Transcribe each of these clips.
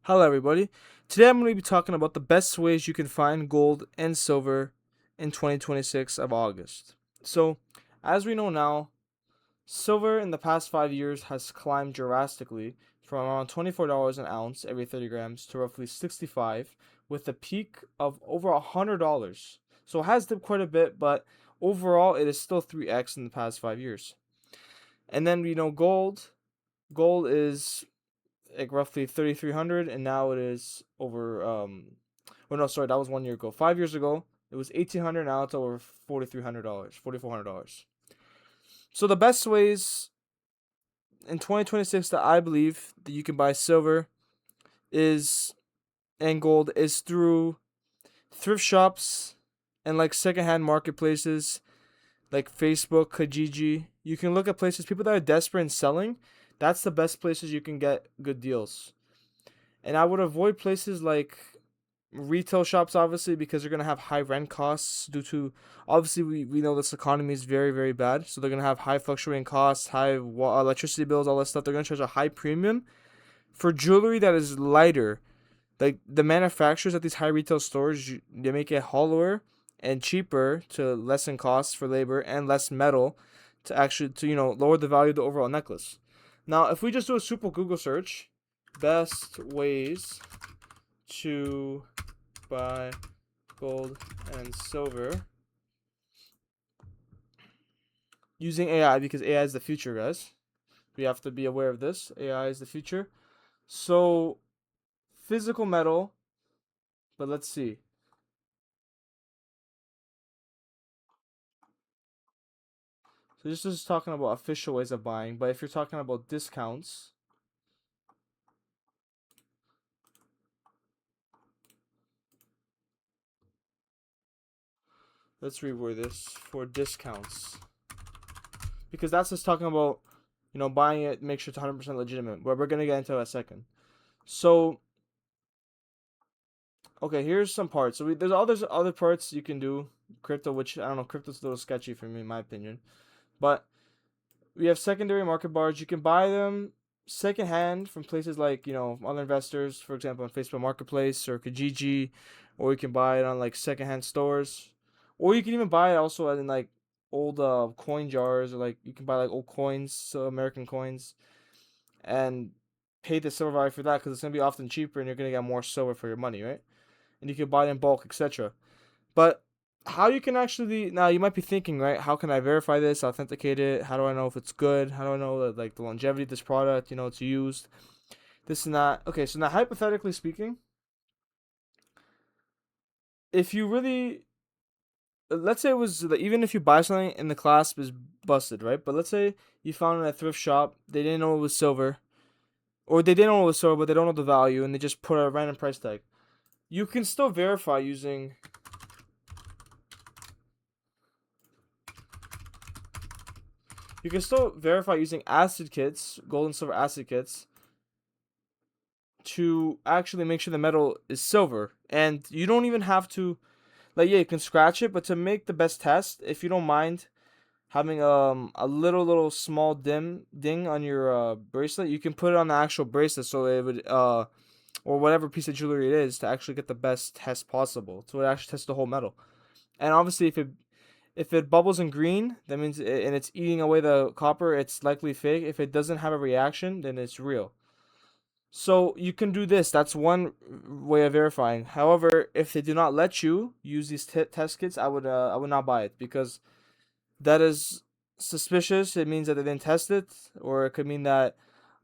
Hello, everybody. Today I'm going to be talking about the best ways you can find gold and silver in 2026 of August. So, as we know now, silver in the past 5 years has climbed drastically from around $24 an ounce every 30 grams to roughly 65, with a peak of over $100. So it has dipped quite a bit, but overall it is still 3x in the past 5 years. And then gold is like roughly 3,300, and now it is over. Well, no, sorry, that was 1 year ago. 5 years ago, it was 1,800. Now it's over $4,300, $4,400. So the best ways in 2026 that I believe that you can buy silver is and gold is through thrift shops and like secondhand marketplaces like Facebook, Kijiji. You can look at places people that are desperate and selling. That's the best places you can get good deals. And I would avoid places like retail shops, obviously, because they're going to have high rent costs due to, obviously, we know this economy is very, very bad. So they're going to have high fluctuating costs, high electricity bills, all that stuff. They're going to charge a high premium for jewelry that is lighter. Like the manufacturers at these high retail stores, they make it hollower and cheaper to lessen costs for labor and less metal to actually lower the value of the overall necklace. Now, if we just do a simple Google search, best ways to buy gold and silver using AI, because AI is the future, guys. We have to be aware of this. AI is the future. So, physical metal, but let's see. So, this is talking about official ways of buying, but if you're talking about discounts, let's reword this for discounts. Because that's just talking about, buying it, make sure it's 100% legitimate. But we're going to get into that in a second. So, okay, here's some parts. So there's other parts you can do crypto, which I don't know, crypto's a little sketchy for me in my opinion. But we have secondary market bars. You can buy them secondhand from places like other investors, for example, on Facebook Marketplace or Kijiji, or you can buy it on like secondhand stores, or you can even buy it also in like old coin jars, or like you can buy like old coins, so American coins, and pay the silver value for that because it's gonna be often cheaper and you're gonna get more silver for your money, right? And you can buy it in bulk, etc. But how you can actually now you might be thinking, right? How can I verify this, authenticate it? How do I know if it's good? How do I know that like the longevity of this product? It's used, this and that. Okay, so now hypothetically speaking, if you really let's say it was even if you buy something and the clasp is busted, right? But let's say you found it at a thrift shop, they didn't know it was silver, or they didn't know it was silver, but they don't know the value, and they just put a random price tag. You can still verify using acid kits, gold and silver acid kits, to actually make sure the metal is silver. And you don't even have to, like, yeah, you can scratch it, but to make the best test, if you don't mind having a little small ding on your bracelet, you can put it on the actual bracelet so it would or whatever piece of jewelry it is, to actually get the best test possible. So it actually tests the whole metal. And obviously, if it bubbles in green, that means and it's eating away the copper, it's likely fake. If it doesn't have a reaction, then it's real. So you can do this. That's one way of verifying. However, if they do not let you use these test kits, I would not buy it, because that is suspicious. It means that they didn't test it, or it could mean that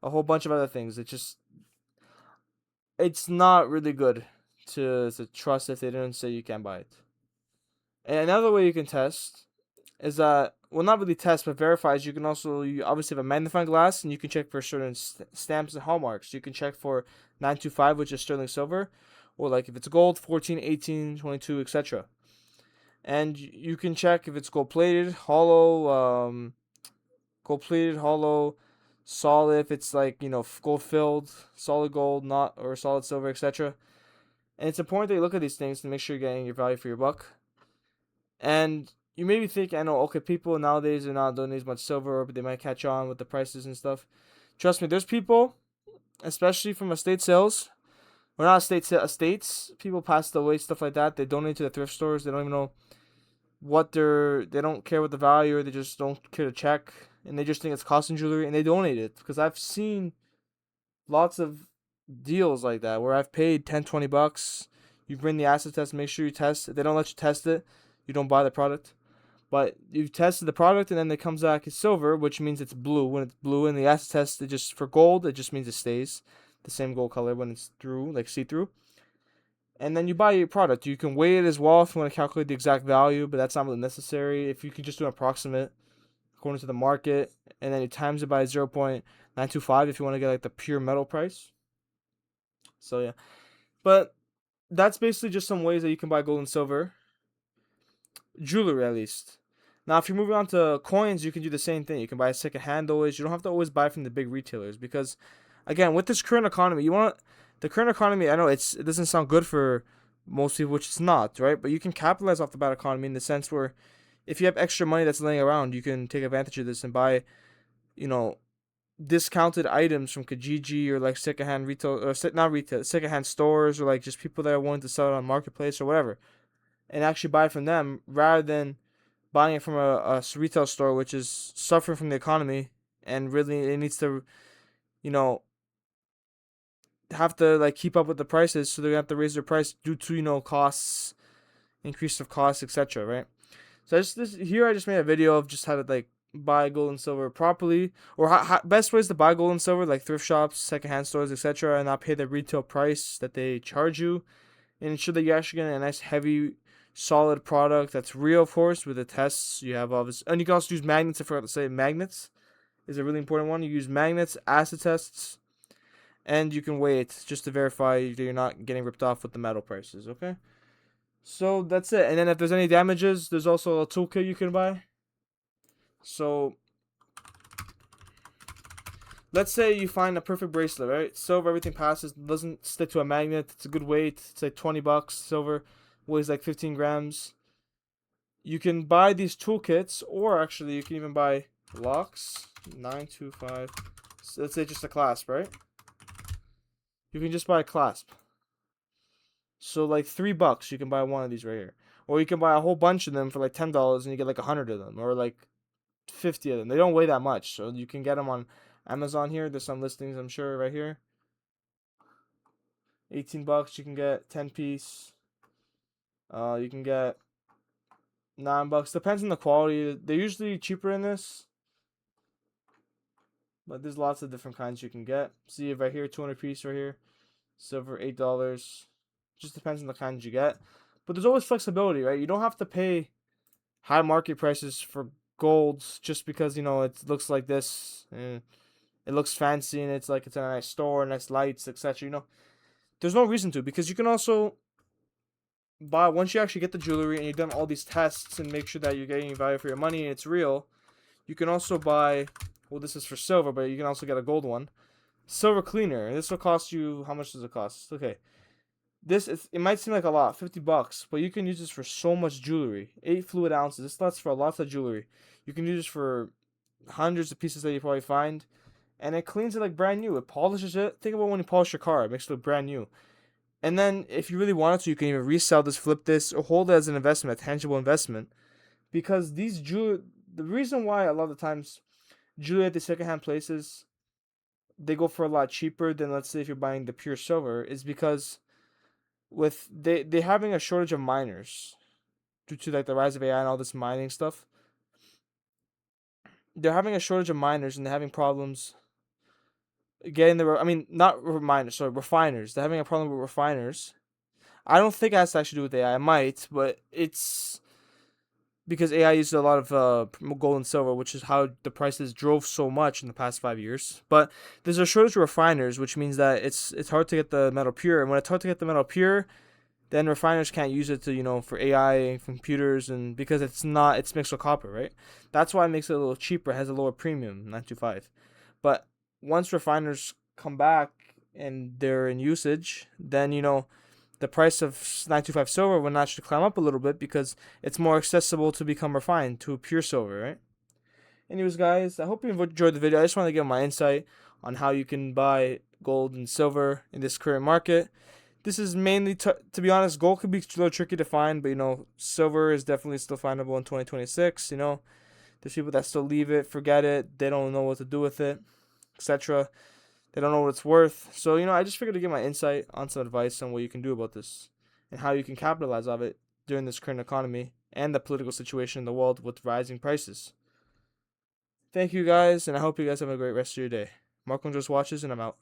a whole bunch of other things. It's not really good to trust if they didn't say you can't buy it. And another way you can test is that, well, not really test but verifies. You can also, you obviously have a magnifying glass, and you can check for certain stamps and hallmarks. You can check for 925, which is sterling silver, or like if it's gold, 14, 18, 22, etc. And you can check if it's gold plated, hollow, solid, if it's like gold filled, solid gold, not, or solid silver, etc. And it's important that you look at these things to make sure you're getting your value for your buck. And you may be thinking, I know, okay, people nowadays are not doing as much silver, but they might catch on with the prices and stuff. Trust me, there's people, especially from estate sales, or not estates, estates. People passed away, stuff like that. They donate to the thrift stores. They don't even know what they don't care what the value, or they just don't care to check, and they just think it's costume jewelry and they donate it. Because I've seen lots of deals like that where I've paid 10, $20. You bring the acid test, make sure you test. If they don't let you test it, you don't buy the product. But you've tested the product and then it comes back as silver, which means it's blue. When it's blue in the acid test, it just for gold, it just means it stays the same gold color when it's through, like see through. And then you buy your product. You can weigh it as well if you want to calculate the exact value, but that's not really necessary. If you can just do an approximate according to the market, and then you times it by 0.925 if you want to get like the pure metal price. So yeah, but that's basically just some ways that you can buy gold and silver jewelry at least. Now, if you're moving on to coins, you can do the same thing. You can buy a second hand always. You don't have to always buy from the big retailers because, again, with this current economy, you want the current economy. I know it doesn't sound good for most people, which it's not, right? But you can capitalize off the bad economy in the sense where if you have extra money that's laying around, you can take advantage of this and buy, you know, discounted items from Kijiji or like secondhand retail or not retail, secondhand stores or like just people that are willing to sell it on marketplace or whatever, and actually buy from them rather than buying it from a retail store, which is suffering from the economy and really it needs to, you know, have to like keep up with the prices, so they have to raise their price due to costs, increase of costs, etc. Right? So I just made a video of just how to like buy gold and silver properly, or best ways to buy gold and silver, like thrift shops, secondhand stores, etc., and not pay the retail price that they charge you, and ensure that you're actually getting a nice heavy solid product that's real, of course, with the tests you have obviously. And you can also use magnets. I forgot to say magnets is a really important one. You use magnets, acid tests, and you can weigh it just to verify that you're not getting ripped off with the metal prices. Okay, so that's it. And then if there's any damages, there's also a toolkit you can buy. So let's say you find a perfect bracelet, right? Silver, everything passes, doesn't stick to a magnet. It's a good weight. It's like $20. Silver weighs like 15 grams. You can buy these toolkits, or actually you can even buy locks 925. So let's say just a clasp, right? You can just buy a clasp. So like $3 you can buy one of these right here. Or you can buy a whole bunch of them for like $10 and you get like 100 of them, or like 50 of them. They don't weigh that much, so you can get them on Amazon here. There's some listings, I'm sure, right here. $18 you can get 10 piece. You can get $9. Depends on the quality. They're usually cheaper in this, but there's lots of different kinds you can get. See right here, 200 piece right here. Silver, $8. Just depends on the kinds you get. But there's always flexibility, right? You don't have to pay high market prices for golds just because it looks like this and it looks fancy and it's like it's in a nice store, nice lights, etc. There's no reason to, because you can also buy, once you actually get the jewelry and you've done all these tests and make sure that you're getting value for your money and it's real, you can also buy, well, this is for silver, but you can also get a gold one, silver cleaner. This will cost you, how much does it cost? Okay, it might seem like a lot, $50, but you can use this for so much jewelry. 8 fluid ounces. This lasts for lots of jewelry. You can use this for hundreds of pieces that you probably find, and it cleans it like brand new. It polishes it. Think about when you polish your car; it makes it look brand new. And then, if you really wanted to, you can even resell this, flip this, or hold it as an investment, a tangible investment. Because the reason why a lot of the times jewelry at the secondhand places, they go for a lot cheaper than, let's say, if you're buying the pure silver, is because with they having a shortage of miners due to like the rise of AI and all this mining stuff. They're having a shortage of miners and they're having problems getting not miners, sorry, refiners. They're having a problem with refiners. I don't think it has to actually do with AI. It might, but it's because AI uses a lot of gold and silver, which is how the prices drove so much in the past 5 years. But there's a shortage of refiners, which means that it's hard to get the metal pure. And when it's hard to get the metal pure, then refiners can't use it to for AI and computers, and because it's mixed with copper, right? That's why it makes it a little cheaper. It has a lower premium, 925. But once refiners come back and they're in usage, then the price of 925 silver will naturally climb up a little bit because it's more accessible to become refined to pure silver, right? Anyways, guys, I hope you enjoyed the video. I just want to give my insight on how you can buy gold and silver in this current market. this is mainly, to be honest, gold could be a little tricky to find, but silver is definitely still findable in 2026. There's people that still leave it, forget it, they don't know what to do with it, etc. They don't know what it's worth. So, I just figured to give my insight on some advice on what you can do about this and how you can capitalize on it during this current economy and the political situation in the world with rising prices. Thank you guys, and I hope you guys have a great rest of your day. Marco just watches, and I'm out.